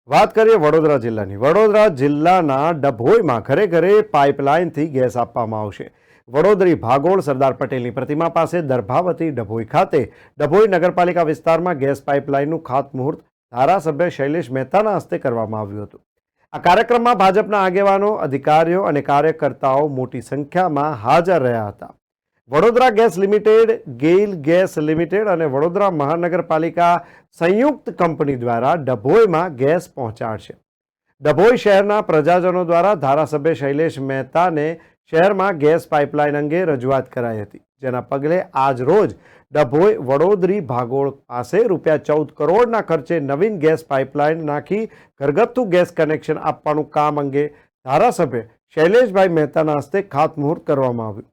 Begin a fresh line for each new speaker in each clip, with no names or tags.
વાત કરીએ વડોદરા જિલ્લાની। વડોદરા જિલ્લાના ડભોઈમાં ઘરે ઘરે પાઇપલાઇનથી ગેસ આપવામાં આવશે। વડોદરી ભાગોળ સરદાર પટેલની પ્રતિમા પાસે દર્ભાવતી ડભોઈ ખાતે ડભોઈ નગરપાલિકા વિસ્તારમાં ગેસ પાઇપલાઇનનું ખાતમુહૂર્ત ધારાસભ્ય શૈલેષ મહેતાના હસ્તે કરવામાં આવ્યું હતું। આ કાર્યક્રમમાં ભાજપના આગેવાનો, અધિકારીઓ અને કાર્યકર્તાઓ મોટી સંખ્યામાં હાજર રહ્યા હતા। Vadodara gas limited, GAIL gas limited અને વડોદરા મહાનગરપાલિકા સંયુક્ત કંપની દ્વારા ડભોઈમાં ગેસ પહોંચાડશે। ડભોઈ શહેરના પ્રજાજનો દ્વારા ધારાસભ્ય શૈલેષ મહેતાને શહેરમાં ગેસ પાઇપલાઇન અંગે રજૂઆત કરાઈ હતી, જેના પગલે આજ રોજ ડભોઈ વડોદરી ભાગોળ પાસે ₹14 કરોડના ખર્ચે નવીન ગેસ પાઇપલાઇન નાખી ઘરગથ્થુ ગેસ કનેક્શન આપવાનું કામ અંગે ધારાસભ્ય શૈલેષભાઈ મહેતાના હસ્તે ખાતમુહૂર્ત કરવામાં આવ્યું।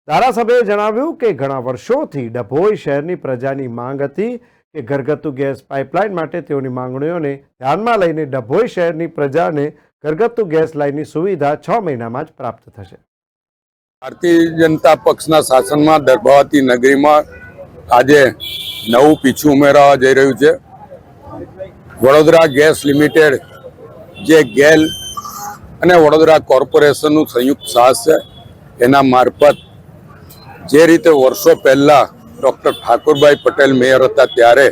ધારાસભ્યએ જણાવ્યું કે ઘણા વર્ષોથી ડભોઈ શહેરની પ્રજાની માંગ હતી કે ઘરગથ્થુ ગેસ પાઇપલાઇન માટે તેઓની માંગણીઓને ધ્યાનમાં લઈને ડભોઈ શહેરની પ્રજાને ઘરગથ્થુ ગેસ લાઇનની સુવિધા 6 મહિનામાં જ પ્રાપ્ત થશે।
ભારતીય જનતા પક્ષના શાસનમાં દર્ભાવતી નગરીમાં આજે નવું પીછું ઉમેરાવા જઈ રહ્યું છે। વડોદરા ગેસ લિમિટેડ જે ગેલ અને વડોદરા કોર્પોરેશનનું સંયુક્ત સાહસ છે, એના મારફત જે રીતે વર્ષો પહેલા ડૉક્ટર ઠાકુરભાઈ પટેલ મેયર હતા ત્યારે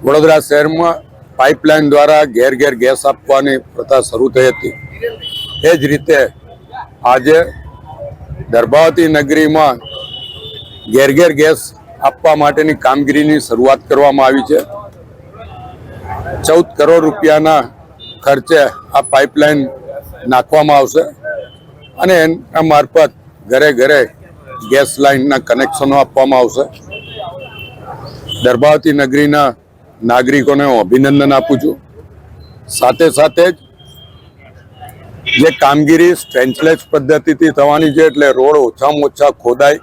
વડોદરા શહેરમાં પાઇપલાઇન દ્વારા ઘેર ઘેર ગેસ આપવાની પ્રથા શરૂ થઈ હતી, એ જ રીતે આજે દર્ભાવતી નગરીમાં ઘેર ઘેર ગેસ આપવા માટેની કામગીરીની શરૂઆત કરવામાં આવી છે। 14 કરોડ રૂપિયાના ખર્ચે આ પાઇપલાઇન નાખવામાં આવશે અને એના મારફત ઘરે ઘરે ગેસ લાઇનના કનેક્શનો આપવામાં આવશે। દર્ભાવતી નગરીના નાગરિકોને હું અભિનંદન આપું છું। સાથે સાથે જ જે કામગીરી સ્ટ્રેન્ચલેસ પદ્ધતિથી થવાની છે, એટલે રોડ ઓછામાં ઓછા ખોદાય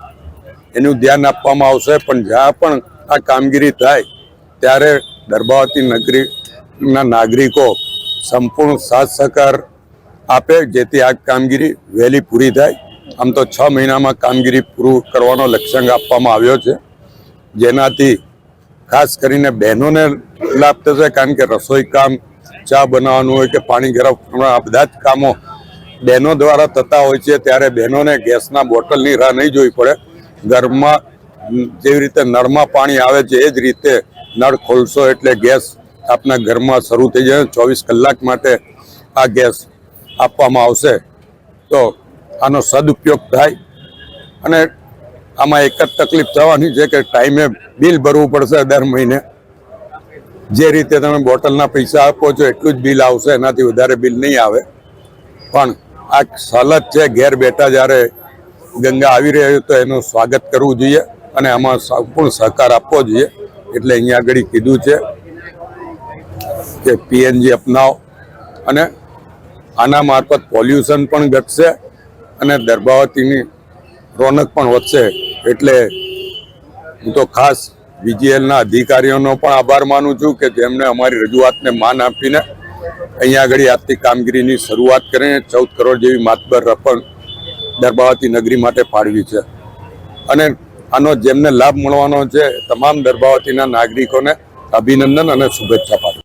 એનું ધ્યાન આપવામાં આવશે। પણ જ્યાં પણ આ કામગીરી થાય ત્યારે દર્ભાવતી નગરીના નાગરિકો સંપૂર્ણ સાથ સહકાર આપે, જેથી આ કામગીરી વહેલી પૂરી થાય। આમ તો 6 મહિનામાં કામગીરી પૂરું કરવાનો લક્ષ્યાંક આપવામાં આવ્યો છે, જેનાથી ખાસ કરીને બહેનોને લાભ થશે, કારણ કે રસોઈ કામ, ચા બનાવવાનું હોય કે પાણી ગરમ આ બધા જ કામો બહેનો દ્વારા થતા હોય છે, ત્યારે બહેનોને ગેસના બોટલની રાહ નહીં જોવી પડે। ઘરમાં જેવી રીતે નળમાં પાણી આવે છે, એ જ રીતે નળ ખોલશો એટલે ગેસ આપના ઘરમાં શરૂ થઈ જાય। 24 કલાક માટે આ ગેસ આપવામાં આવશે, તો આનો સદુપયોગ થાય। અને આમાં એક જ તકલીફ થવાની છે કે ટાઈમે બિલ ભરવું પડશે દર મહિને। જે રીતે તમે બોટલના પૈસા આપો છો એટલું જ બિલ આવશે, એનાથી વધારે બિલ નહીં આવે। પણ આ સહલત છે, ઘેર બેઠા જ્યારે ગંગા આવી રહી તો એનું સ્વાગત કરવું જોઈએ અને આમાં સંપૂર્ણ સહકાર આપવો જોઈએ। એટલે અહીંયા આગળ કીધું છે કે PNG અપનાવો અને આના મારફત પોલ્યુશન પણ ઘટશે અને દર્ભાવતીની રોનક પણ વધશે। એટલે હું તો ખાસ VGLના અધિકારીઓનો પણ આભાર માનું છું કે જેમણે અમારી રજૂઆતને માન આપીને અહીંયા આગળ આજથી કામગીરીની શરૂઆત કરીને 14 કરોડ જેવી માતબર રકમ દર્ભાવતી નગરી માટે ફાળવી છે। અને આનો જેમને લાભ મળવાનો છે, તમામ દર્ભાવતીના નાગરિકોને અભિનંદન અને શુભેચ્છા પાઠવું।